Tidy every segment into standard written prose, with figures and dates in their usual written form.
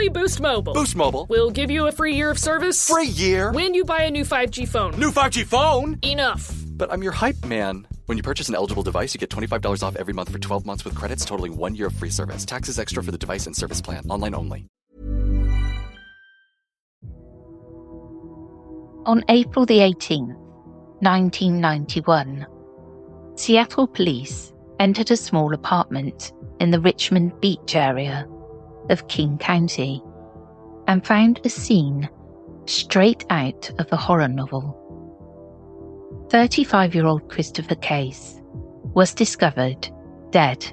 Only Boost Mobile. Boost Mobile? We'll give you a free year of service. Free year? When you buy a new 5G phone. New 5G phone? Enough. But I'm your hype man. When you purchase an eligible device, you get $25 off every month for 12 months with credits totaling 1 year of free service. Taxes extra for the device and service plan. Online only. On April the 18th, 1991, Seattle police entered a small apartment in the Richmond Beach area of King County and found a scene straight out of a horror novel. 35-year-old Christopher Case was discovered dead,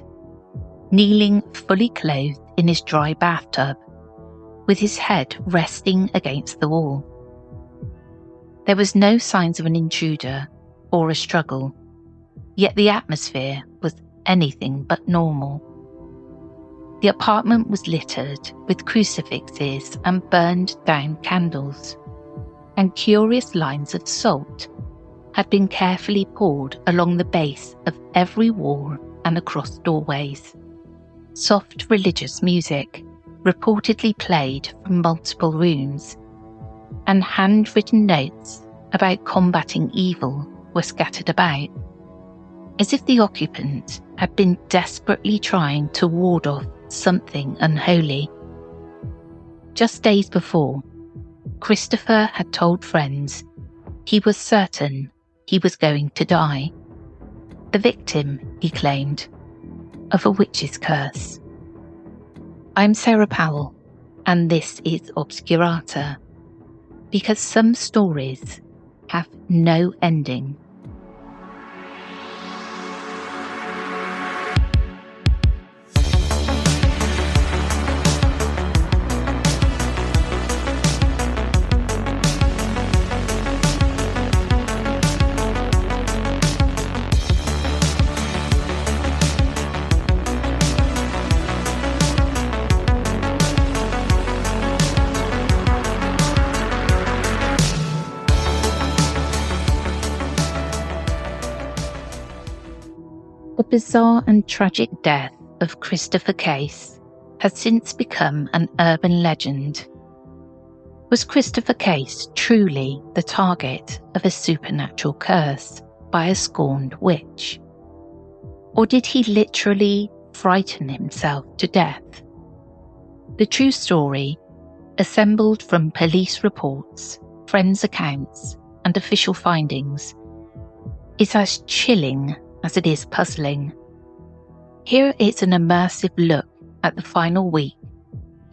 kneeling fully clothed in his dry bathtub, with his head resting against the wall. There was no signs of an intruder or a struggle, yet the atmosphere was anything but normal. The apartment was littered with crucifixes and burned down candles, and curious lines of salt had been carefully poured along the base of every wall and across doorways. Soft religious music reportedly played from multiple rooms, and handwritten notes about combating evil were scattered about, as if the occupant had been desperately trying to ward off something unholy. Just days before, Christopher had told friends he was certain he was going to die. The victim, he claimed, of a witch's curse. I'm Sarah Powell, and this is Obscurata, because some stories have no ending. The bizarre and tragic death of Christopher Case has since become an urban legend. Was Christopher Case truly the target of a supernatural curse by a scorned witch? Or did he literally frighten himself to death? The true story, assembled from police reports, friends' accounts, and official findings, is as chilling as it is puzzling. Here is an immersive look at the final week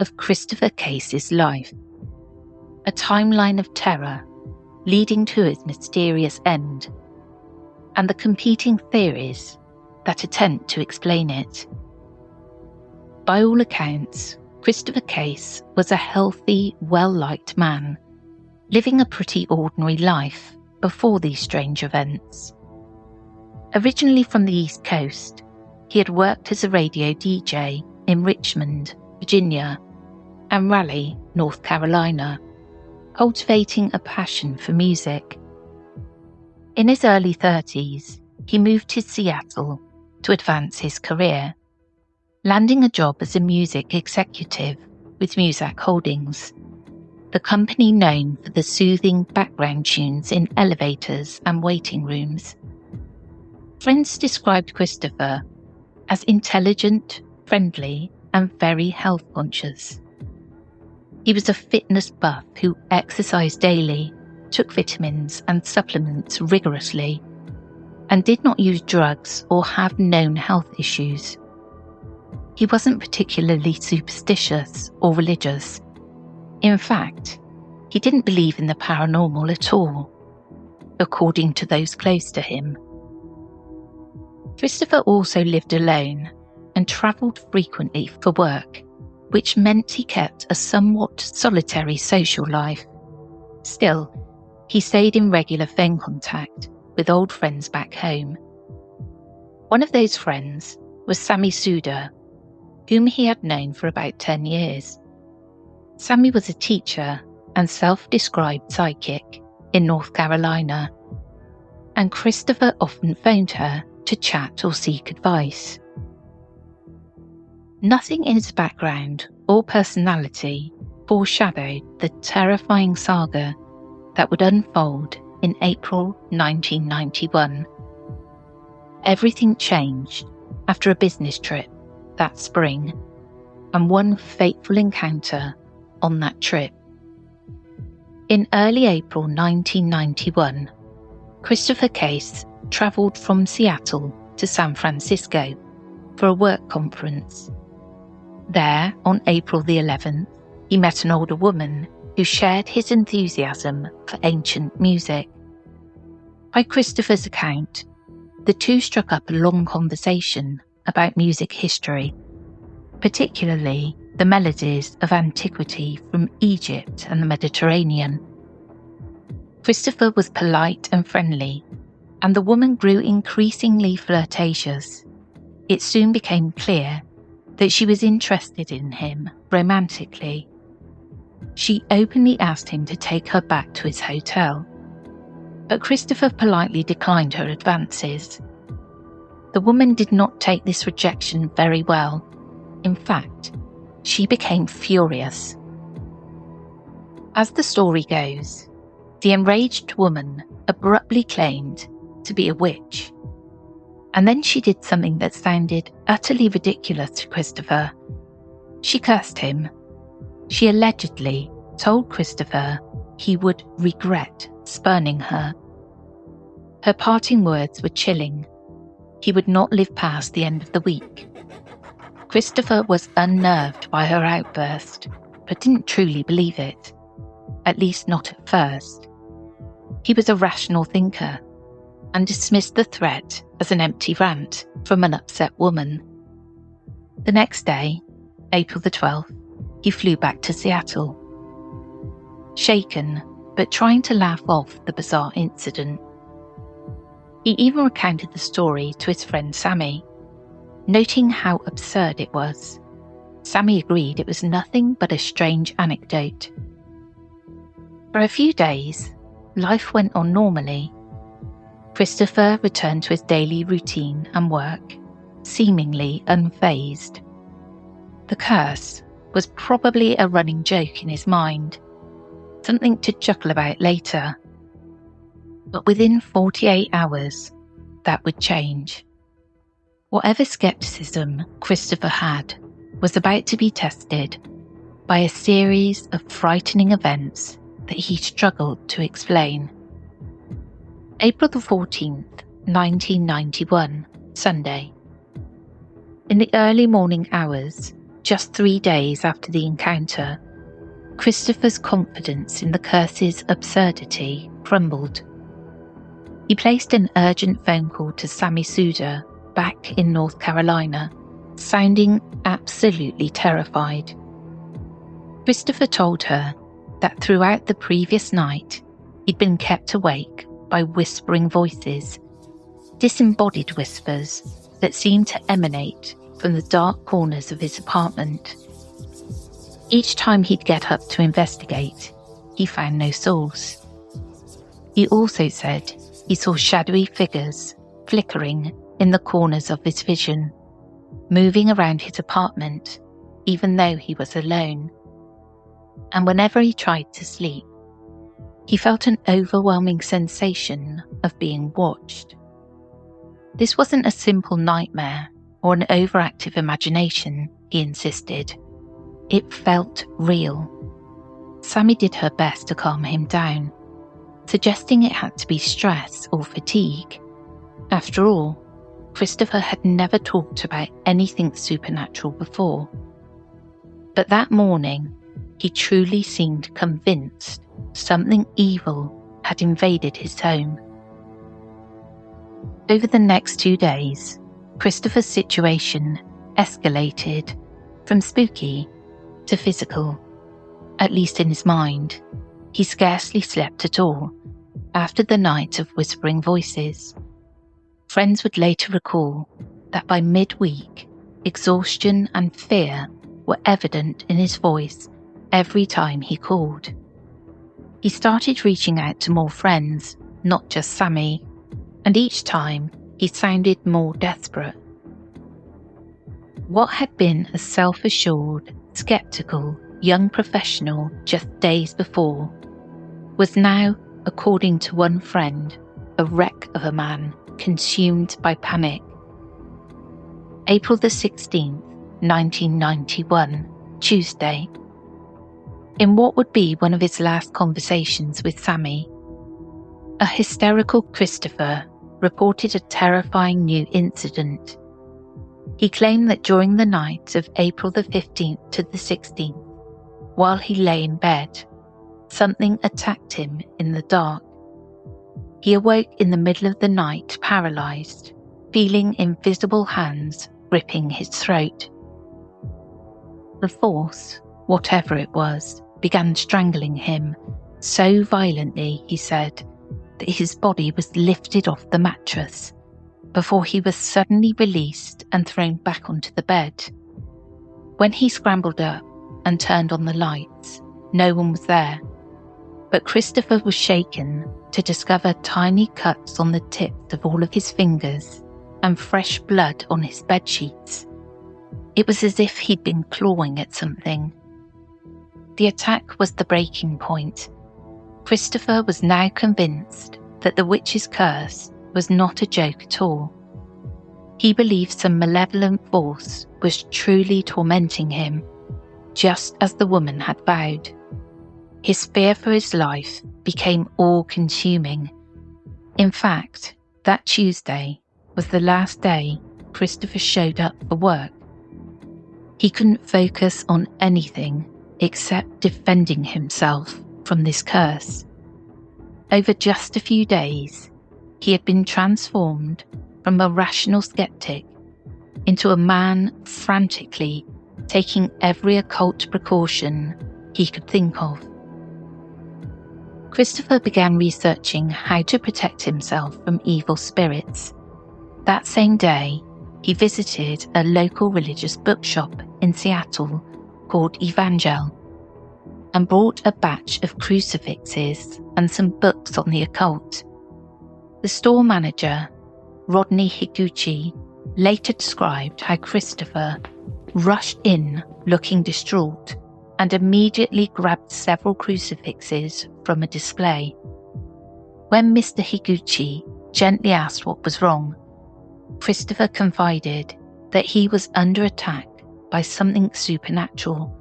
of Christopher Case's life, a timeline of terror leading to his mysterious end, and the competing theories that attempt to explain it. By all accounts, Christopher Case was a healthy, well-liked man, living a pretty ordinary life before these strange events. Originally from the East Coast, he had worked as a radio DJ in Richmond, Virginia, and Raleigh, North Carolina, cultivating a passion for music. In his early 30s, he moved to Seattle to advance his career, landing a job as a music executive with Muzak Holdings, the company known for the soothing background tunes in elevators and waiting rooms. Friends described Christopher as intelligent, friendly, and very health conscious. He was a fitness buff who exercised daily, took vitamins and supplements rigorously, and did not use drugs or have known health issues. He wasn't particularly superstitious or religious. In fact, he didn't believe in the paranormal at all, according to those close to him. Christopher also lived alone and travelled frequently for work, which meant he kept a somewhat solitary social life. Still, he stayed in regular phone contact with old friends back home. One of those friends was Sammy Suda, whom he had known for about 10 years. Sammy was a teacher and self-described psychic in North Carolina, and Christopher often phoned her to chat or seek advice. Nothing in his background or personality foreshadowed the terrifying saga that would unfold in April 1991. Everything changed after a business trip that spring, and one fateful encounter on that trip. In early April 1991, Christopher Case travelled from Seattle to San Francisco for a work conference. There, on April the 11th, he met an older woman who shared his enthusiasm for ancient music. By Christopher's account, the two struck up a long conversation about music history, particularly the melodies of antiquity from Egypt and the Mediterranean. Christopher was polite and friendly, and the woman grew increasingly flirtatious. It soon became clear that she was interested in him romantically. She openly asked him to take her back to his hotel, but Christopher politely declined her advances. The woman did not take this rejection very well. In fact, she became furious. As the story goes, the enraged woman abruptly claimed to be a witch, and then she did something that sounded utterly ridiculous to Christopher. She cursed him. She allegedly told Christopher he would regret spurning her. Her parting words were chilling. He would not live past the end of the week. Christopher was unnerved by her outburst, but didn't truly believe it, at least not at first. He was a rational thinker and dismissed the threat as an empty rant from an upset woman. The next day, April the 12th, he flew back to Seattle. Shaken, but trying to laugh off the bizarre incident. He even recounted the story to his friend Sammy, noting how absurd it was. Sammy agreed it was nothing but a strange anecdote. For a few days, life went on normally. Christopher returned to his daily routine and work, seemingly unfazed. The curse was probably a running joke in his mind, something to chuckle about later. But within 48 hours, that would change. Whatever skepticism Christopher had was about to be tested by a series of frightening events that he struggled to explain. April the 14th, 1991, Sunday. In the early morning hours, just 3 days after the encounter, Christopher's confidence in the curse's absurdity crumbled. He placed an urgent phone call to Sammy Suda back in North Carolina, sounding absolutely terrified. Christopher told her that throughout the previous night, he'd been kept awake by whispering voices, disembodied whispers that seemed to emanate from the dark corners of his apartment. Each time he'd get up to investigate, he found no source. He also said he saw shadowy figures flickering in the corners of his vision, moving around his apartment even though he was alone. And whenever he tried to sleep, he felt an overwhelming sensation of being watched. This wasn't a simple nightmare or an overactive imagination, he insisted. It felt real. Sammy did her best to calm him down, suggesting it had to be stress or fatigue. After all, Christopher had never talked about anything supernatural before. But that morning, he truly seemed convinced something evil had invaded his home. Over the next 2 days, Christopher's situation escalated from spooky to physical, at least in his mind. He scarcely slept at all after the night of whispering voices. Friends would later recall that by midweek, exhaustion and fear were evident in his voice every time he called. He started reaching out to more friends, not just Sammy, and each time he sounded more desperate. What had been a self-assured, sceptical young professional just days before was now, according to one friend, a wreck of a man consumed by panic. April the 16th, 1991, Tuesday. In what would be one of his last conversations with Sammy, a hysterical Christopher reported a terrifying new incident. He claimed that during the night of April the 15th to the 16th, while he lay in bed, something attacked him in the dark. He awoke in the middle of the night paralysed, feeling invisible hands gripping his throat. The force, whatever it was, began strangling him so violently, he said, that his body was lifted off the mattress before he was suddenly released and thrown back onto the bed. When he scrambled up and turned on the lights, no one was there, but Christopher was shaken to discover tiny cuts on the tips of all of his fingers and fresh blood on his bedsheets. It was as if he'd been clawing at something. The attack was the breaking point. Christopher was now convinced that the witch's curse was not a joke at all. He believed some malevolent force was truly tormenting him, just as the woman had vowed. His fear for his life became all-consuming. In fact, that Tuesday was the last day Christopher showed up for work. He couldn't focus on anything except defending himself from this curse. Over just a few days, he had been transformed from a rational skeptic into a man frantically taking every occult precaution he could think of. Christopher began researching how to protect himself from evil spirits. That same day, he visited a local religious bookshop in Seattle called Evangel and bought a batch of crucifixes and some books on the occult. The store manager, Rodney Higuchi, later described how Christopher rushed in looking distraught and immediately grabbed several crucifixes from a display. When Mr. Higuchi gently asked what was wrong, Christopher confided that he was under attack by something supernatural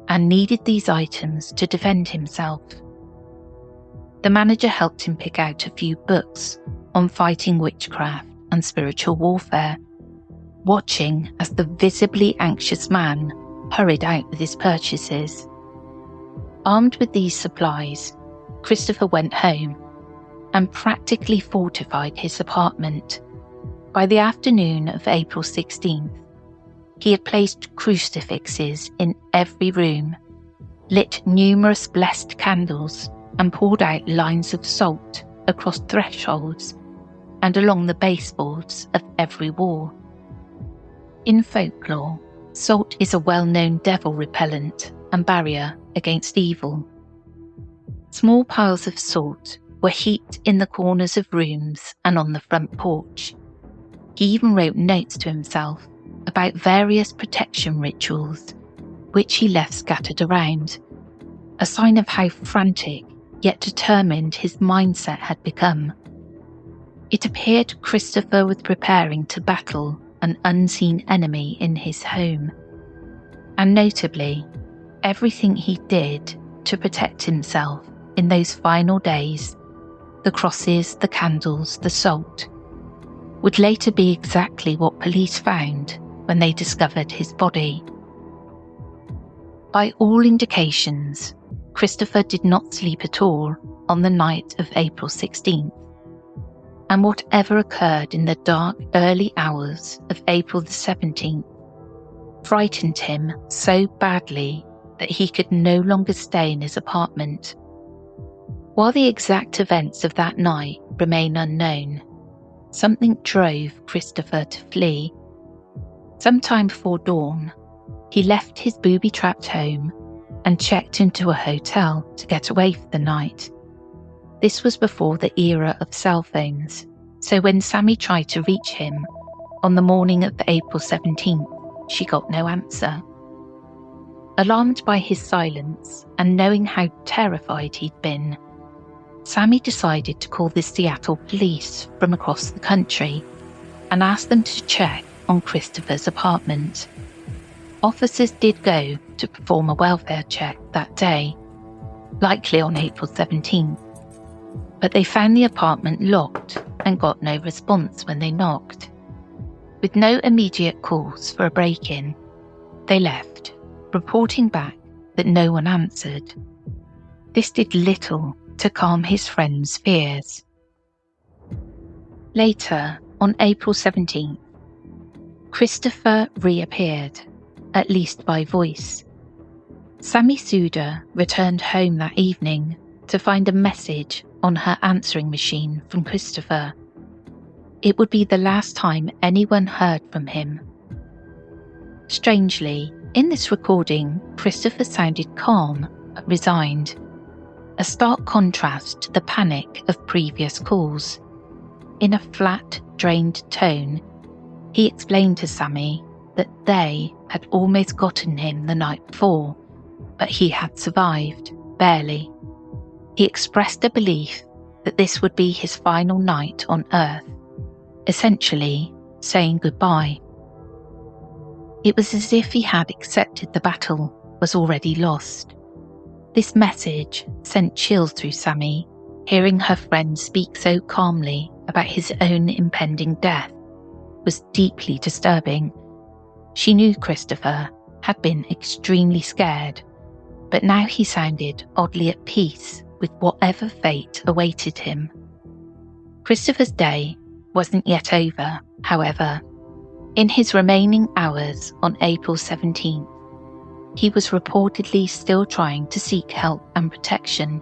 and needed these items to defend himself. The manager helped him pick out a few books on fighting witchcraft and spiritual warfare, watching as the visibly anxious man hurried out with his purchases. Armed with these supplies, Christopher went home and practically fortified his apartment. By the afternoon of April 16th, he had placed crucifixes in every room, lit numerous blessed candles, and poured out lines of salt across thresholds and along the baseboards of every wall. In folklore, salt is a well-known devil repellent and barrier against evil. Small piles of salt were heaped in the corners of rooms and on the front porch. He even wrote notes to himself about various protection rituals, which he left scattered around, a sign of how frantic yet determined his mindset had become. It appeared Christopher was preparing to battle an unseen enemy in his home. And notably, everything he did to protect himself in those final days, the crosses, the candles, the salt, would later be exactly what police found when they discovered his body. By all indications, Christopher did not sleep at all on the night of April 16th, and whatever occurred in the dark early hours of April the 17th frightened him so badly that he could no longer stay in his apartment. While the exact events of that night remain unknown, something drove Christopher to flee. Sometime before dawn, he left his booby-trapped home and checked into a hotel to get away for the night. This was before the era of cell phones, so when Sammy tried to reach him on the morning of April 17th, she got no answer. Alarmed by his silence and knowing how terrified he'd been, Sammy decided to call the Seattle police from across the country and ask them to check on Christopher's apartment. Officers did go to perform a welfare check that day, likely on April 17th, but they found the apartment locked and got no response when they knocked. With no immediate calls for a break-in, they left, reporting back that no one answered. This did little to calm his friend's fears. Later, on April 17th, Christopher reappeared, at least by voice. Sammy Suda returned home that evening to find a message on her answering machine from Christopher. It would be the last time anyone heard from him. Strangely, in this recording, Christopher sounded calm but resigned, a stark contrast to the panic of previous calls. In a flat, drained tone, he explained to Sammy that they had almost gotten him the night before, but he had survived, barely. He expressed a belief that this would be his final night on Earth, essentially saying goodbye. It was as if he had accepted the battle was already lost. This message sent chills through Sammy. Hearing her friend speak so calmly about his own impending death was deeply disturbing. She knew Christopher had been extremely scared, but now he sounded oddly at peace with whatever fate awaited him. Christopher's day wasn't yet over, however. In his remaining hours on April 17th, he was reportedly still trying to seek help and protection.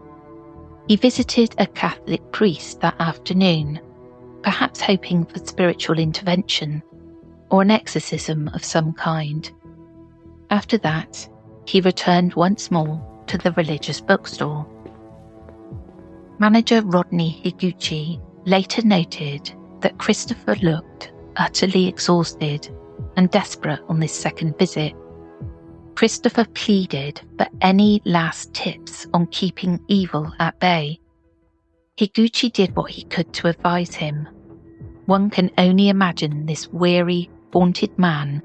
He visited a Catholic priest that afternoon, perhaps hoping for spiritual intervention or an exorcism of some kind. After that, he returned once more to the religious bookstore. Manager Rodney Higuchi later noted that Christopher looked utterly exhausted and desperate on this second visit. Christopher pleaded for any last tips on keeping evil at bay. Higuchi did what he could to advise him. One can only imagine this weary, haunted man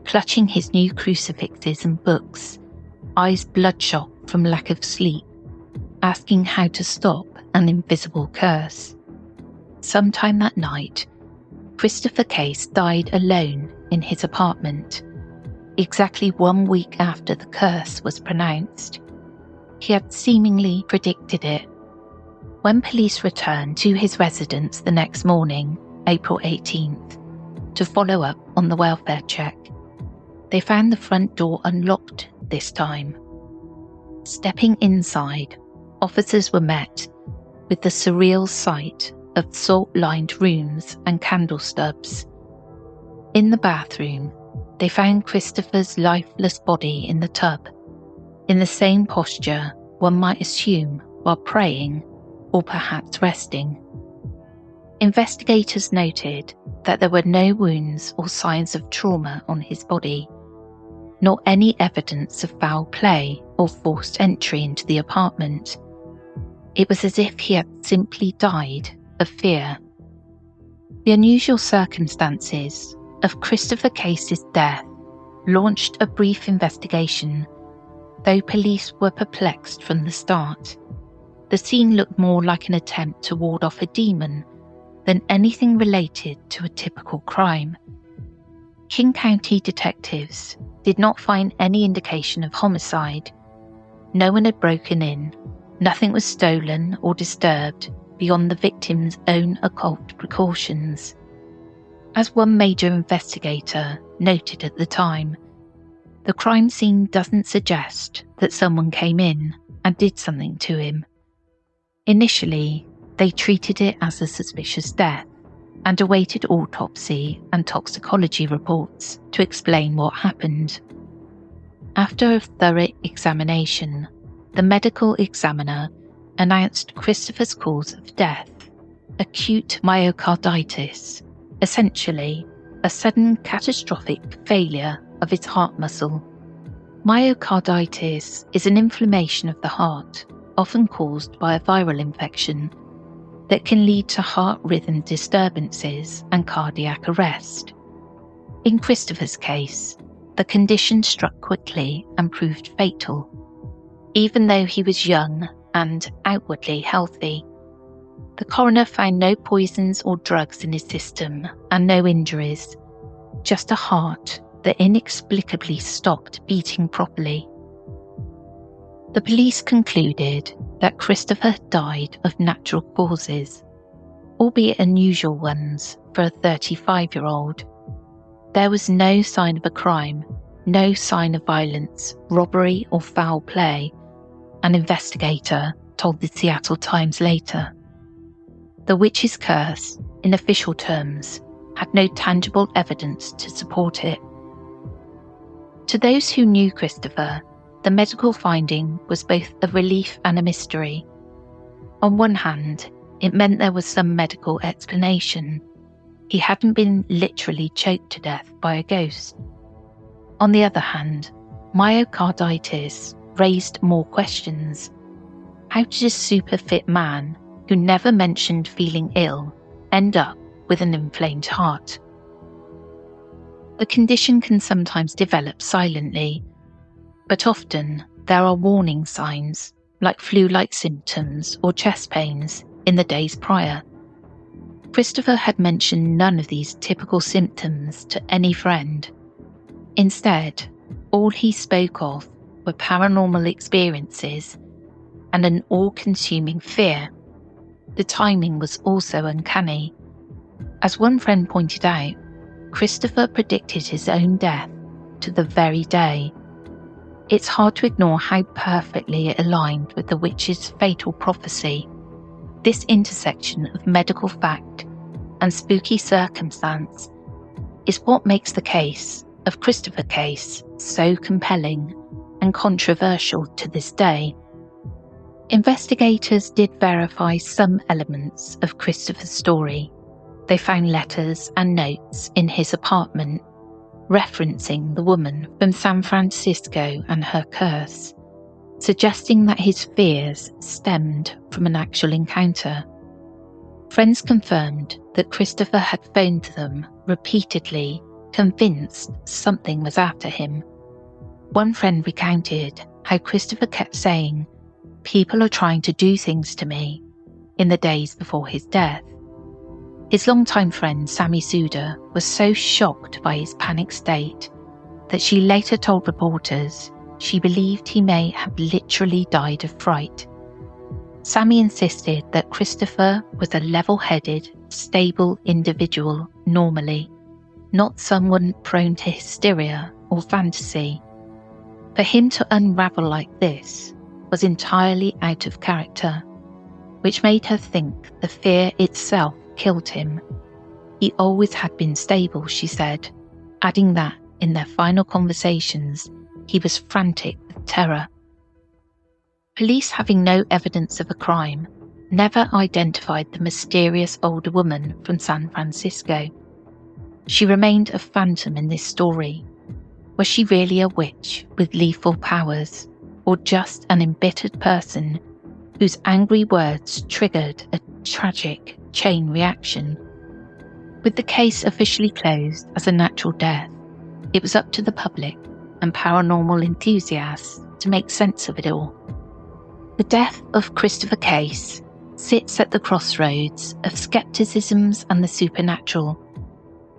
clutching his new crucifixes and books, eyes bloodshot from lack of sleep, asking how to stop an invisible curse. Sometime that night, Christopher Case died alone in his apartment, exactly 1 week after the curse was pronounced. He had seemingly predicted it. When police returned to his residence the next morning, April 18th, to follow up on the welfare check, they found the front door unlocked this time. Stepping inside, officers were met with the surreal sight of salt-lined rooms and candle stubs. In the bathroom, they found Christopher's lifeless body in the tub, in the same posture one might assume while praying or perhaps resting. Investigators noted that there were no wounds or signs of trauma on his body, nor any evidence of foul play or forced entry into the apartment. It was as if he had simply died of fear. The unusual circumstances of Christopher Case's death launched a brief investigation, though police were perplexed from the start. The scene looked more like an attempt to ward off a demon than anything related to a typical crime. King County detectives did not find any indication of homicide. No one had broken in. Nothing was stolen or disturbed beyond the victim's own occult precautions. As one major investigator noted at the time, the crime scene doesn't suggest that someone came in and did something to him. Initially, they treated it as a suspicious death and awaited autopsy and toxicology reports to explain what happened. After a thorough examination, the medical examiner announced Christopher's cause of death, acute myocarditis, essentially a sudden catastrophic failure of his heart muscle. Myocarditis is an inflammation of the heart, often caused by a viral infection, that can lead to heart rhythm disturbances and cardiac arrest. In Christopher's case, the condition struck quickly and proved fatal. Even though he was young and outwardly healthy, the coroner found no poisons or drugs in his system and no injuries, just a heart that inexplicably stopped beating properly. The police concluded that Christopher had died of natural causes, albeit unusual ones for a 35-year-old. There was no sign of a crime, no sign of violence, robbery or foul play, an investigator told the Seattle Times later. The witch's curse, in official terms, had no tangible evidence to support it. To those who knew Christopher, the medical finding was both a relief and a mystery. On one hand, it meant there was some medical explanation. He hadn't been literally choked to death by a ghost. On the other hand, myocarditis raised more questions. How did a super fit man, who never mentioned feeling ill, end up with an inflamed heart? The condition can sometimes develop silently, but often there are warning signs, like flu-like symptoms or chest pains, in the days prior. Christopher had mentioned none of these typical symptoms to any friend. Instead, all he spoke of were paranormal experiences and an all-consuming fear. The timing was also uncanny. As one friend pointed out, Christopher predicted his own death to the very day. It's hard to ignore how perfectly it aligned with the witch's fatal prophecy. This intersection of medical fact and spooky circumstance is what makes the case of Christopher Case so compelling and controversial to this day. Investigators did verify some elements of Christopher's story. They found letters and notes in his apartment referencing the woman from San Francisco and her curse, suggesting that his fears stemmed from an actual encounter. Friends confirmed that Christopher had phoned them repeatedly, convinced something was after him. One friend recounted how Christopher kept saying, "People are trying to do things to me," in the days before his death. His longtime friend Sammy Suda was so shocked by his panic state that she later told reporters she believed he may have literally died of fright. Sammy insisted that Christopher was a level-headed, stable individual normally, not someone prone to hysteria or fantasy. For him to unravel like this was entirely out of character, which made her think the fear itself killed him. He always had been stable, she said, adding that in their final conversations, he was frantic with terror. Police, having no evidence of a crime, never identified the mysterious older woman from San Francisco. She remained a phantom in this story. Was she really a witch with lethal powers, or just an embittered person whose angry words triggered a tragic chain reaction? With the case officially closed as a natural death, it was up to the public and paranormal enthusiasts to make sense of it all. The death of Christopher Case sits at the crossroads of skepticisms and the supernatural.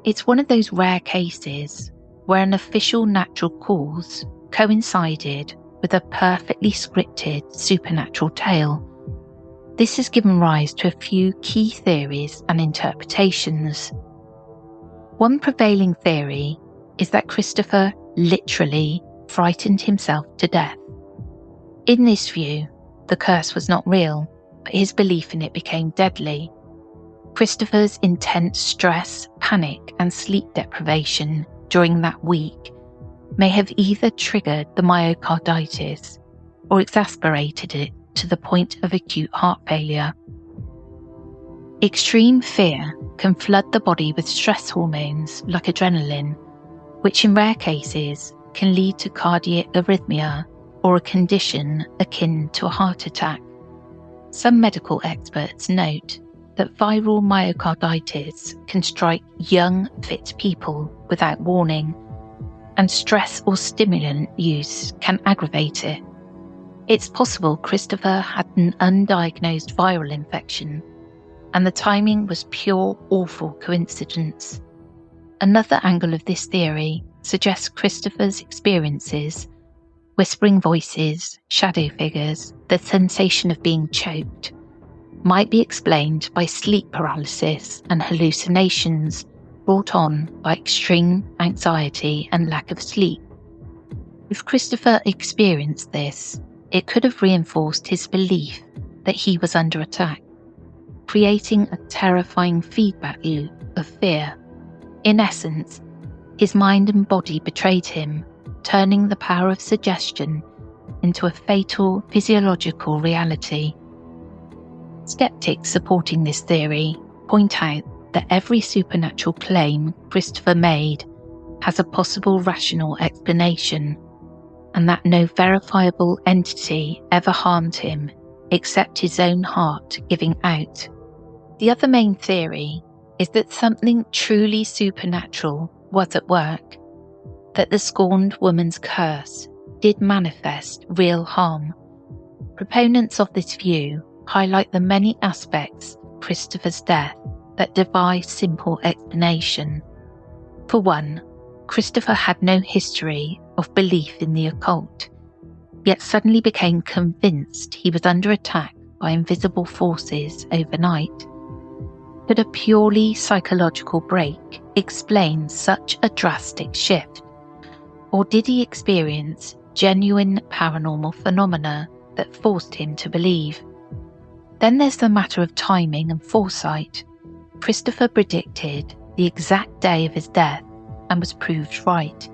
It's one of those rare cases where an official natural cause coincided with a perfectly scripted supernatural tale. This has given rise to a few key theories and interpretations. One prevailing theory is that Christopher literally frightened himself to death. In this view, the curse was not real, but his belief in it became deadly. Christopher's intense stress, panic, and sleep deprivation during that week may have either triggered the myocarditis or exacerbated it to the point of acute heart failure. Extreme fear can flood the body with stress hormones like adrenaline, which in rare cases can lead to cardiac arrhythmia or a condition akin to a heart attack. Some medical experts note that viral myocarditis can strike young, fit people without warning, and stress or stimulant use can aggravate it. It's possible Christopher had an undiagnosed viral infection, and the timing was pure awful coincidence. Another angle of this theory suggests Christopher's experiences, whispering voices, shadow figures, the sensation of being choked, might be explained by sleep paralysis and hallucinations brought on by extreme anxiety and lack of sleep. If Christopher experienced this, it could have reinforced his belief that he was under attack, creating a terrifying feedback loop of fear. In essence, his mind and body betrayed him, turning the power of suggestion into a fatal physiological reality. Skeptics supporting this theory point out that every supernatural claim Christopher made has a possible rational explanation, and that no verifiable entity ever harmed him except his own heart giving out. The other main theory is that something truly supernatural was at work, that the scorned woman's curse did manifest real harm. Proponents of this view highlight the many aspects of Christopher's death that defy simple explanation. For one, Christopher had no history of belief in the occult, yet suddenly became convinced he was under attack by invisible forces overnight. Could a purely psychological break explain such a drastic shift? Or did he experience genuine paranormal phenomena that forced him to believe? Then there's the matter of timing and foresight. Christopher predicted the exact day of his death and was proved right,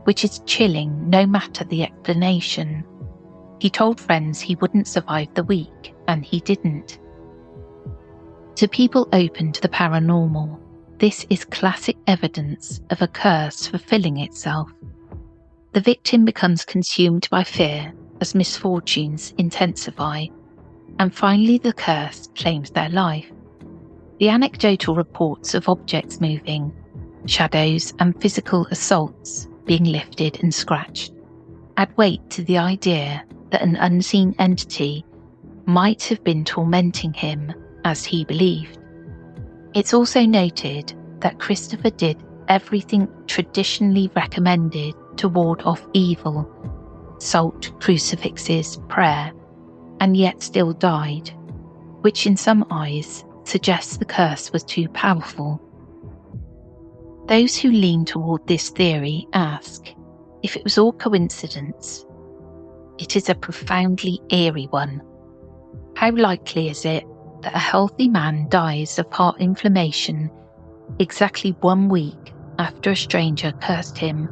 which is chilling no matter the explanation. He told friends he wouldn't survive the week, and he didn't. To people open to the paranormal, this is classic evidence of a curse fulfilling itself. The victim becomes consumed by fear as misfortunes intensify, and finally the curse claims their life. The anecdotal reports of objects moving, shadows and physical assaults being lifted and scratched add weight to the idea that an unseen entity might have been tormenting him as he believed. It's also noted that Christopher did everything traditionally recommended to ward off evil: salt, crucifixes, prayer, and yet still died, which in some eyes suggests the curse was too powerful. Those who lean toward this theory ask if it was all coincidence. It is a profoundly eerie one. How likely is it that a healthy man dies of heart inflammation exactly 1 week after a stranger cursed him,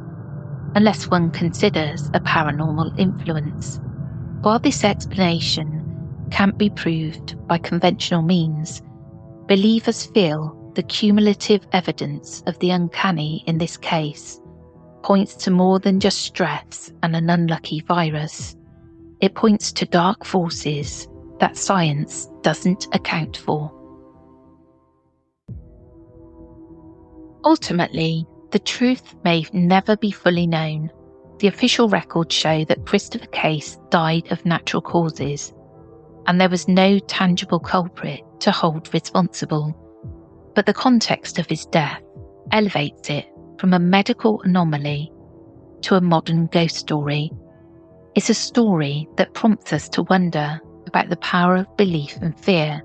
unless one considers a paranormal influence? While this explanation can't be proved by conventional means, believers feel the cumulative evidence of the uncanny in this case points to more than just stress and an unlucky virus. It points to dark forces that science doesn't account for. Ultimately, the truth may never be fully known. The official records show that Christopher Case died of natural causes, and there was no tangible culprit to hold responsible. But the context of his death elevates it from a medical anomaly to a modern ghost story. It's a story that prompts us to wonder about the power of belief and fear.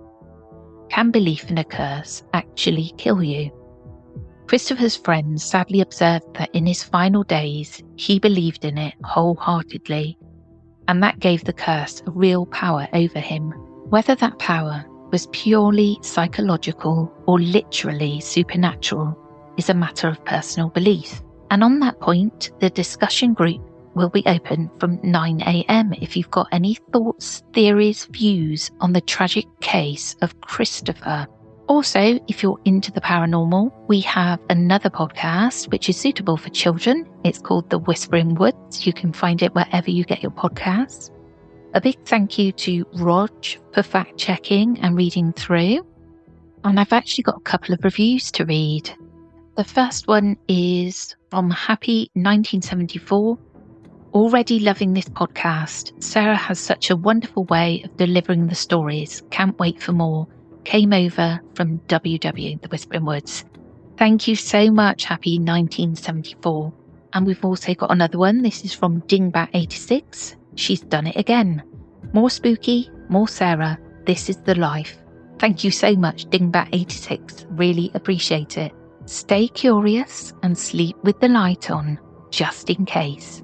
Can belief in a curse actually kill you? Christopher's friends sadly observed that in his final days he believed in it wholeheartedly, and that gave the curse a real power over him. Whether that power was purely psychological or literally supernatural is a matter of personal belief. And on that point, the discussion group will be open from 9 a.m. if you've got any thoughts, theories, views on the tragic case of Christopher. Also, if you're into the paranormal, we have another podcast which is suitable for children. It's called The Whispering Woods. You can find it wherever you get your podcasts. A big thank you to Rog for fact-checking and reading through. And I've actually got a couple of reviews to read. The first one is from Happy 1974. Already loving this podcast. Sarah has such a wonderful way of delivering the stories. Can't wait for more. Came over from WW, The Whispering Woods. Thank you so much, Happy 1974. And we've also got another one. This is from Dingbat86. She's done it again. More spooky, more Sarah. This is the life. Thank you so much, Dingbat86. Really appreciate it. Stay curious and sleep with the light on, just in case.